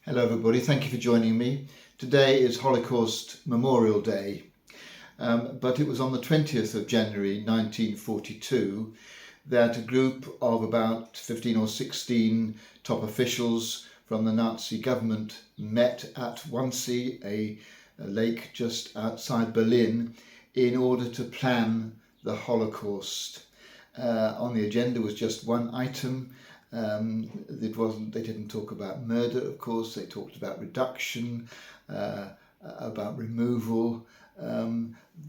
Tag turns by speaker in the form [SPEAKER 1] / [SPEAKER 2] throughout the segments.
[SPEAKER 1] Hello everybody, thank you for joining me. Today is Holocaust Memorial Day, but it was on the 20th of January 1942 that a group of about 15 or 16 top officials from the Nazi government met at Wannsee, a lake just outside Berlin, in order to plan the Holocaust. On the agenda was just one item. They didn't talk about murder, of course. They talked about reduction, about removal.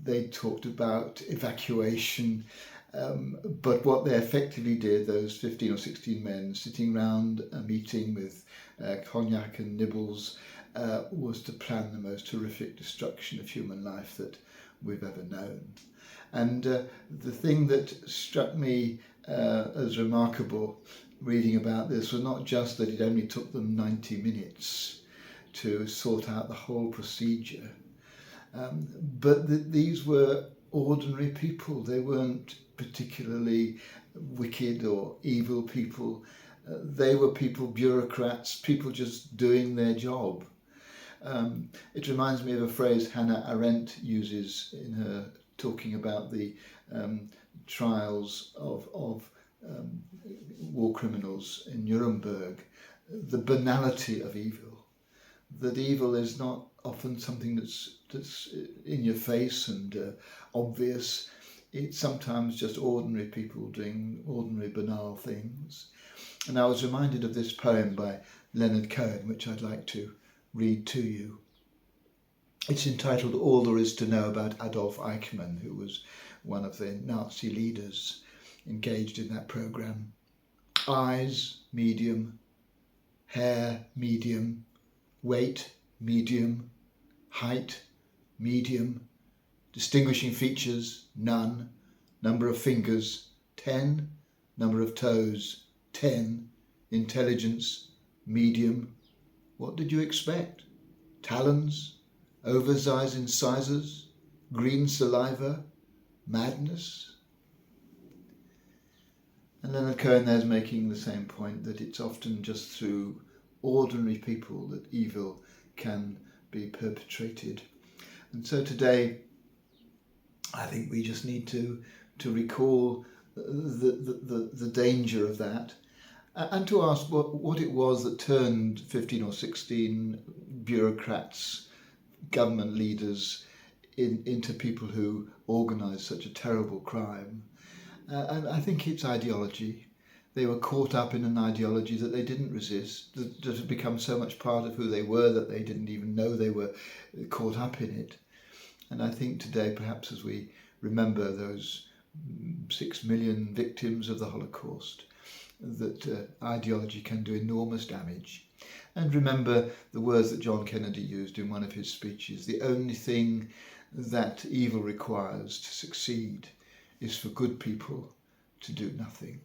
[SPEAKER 1] They talked about evacuation. But what they effectively did, those 15 or 16 men sitting round a meeting with cognac and nibbles, was to plan the most horrific destruction of human life that we've ever known. And the thing that struck me as remarkable reading about this was not just that it only took them 90 minutes to sort out the whole procedure, but that these were ordinary people. They weren't particularly wicked or evil people. They were people, bureaucrats, people just doing their job. It reminds me of a phrase Hannah Arendt uses in her talking about the trials of war criminals in Nuremberg, the banality of evil. That evil is not often something that's in your face and obvious. It's sometimes just ordinary people doing ordinary banal things. And I was reminded of this poem by Leonard Cohen, which I'd like to read to you. It's entitled All There Is to Know About Adolf Eichmann, who was one of the Nazi leaders engaged in that program. Eyes, medium. Hair, medium. Weight, medium. Height, medium. Distinguishing features, none. Number of fingers, 10. Number of toes, 10. Intelligence, medium. What did you expect? Talons, oversized incisors, green saliva, madness? And Leonard Cohen there is making the same point, that it's often just through ordinary people that evil can be perpetrated. And so today, I think we just need to recall the danger of that, and to ask what it was that turned 15 or 16 bureaucrats, government leaders, into people who organised such a terrible crime. And I think it's ideology. They were caught up in an ideology that they didn't resist, that had become so much part of who they were that they didn't even know they were caught up in it. And I think today, perhaps as we remember those 6 million victims of the Holocaust, that ideology can do enormous damage. And remember the words that John Kennedy used in one of his speeches: the only thing that evil requires to succeed is for good people to do nothing.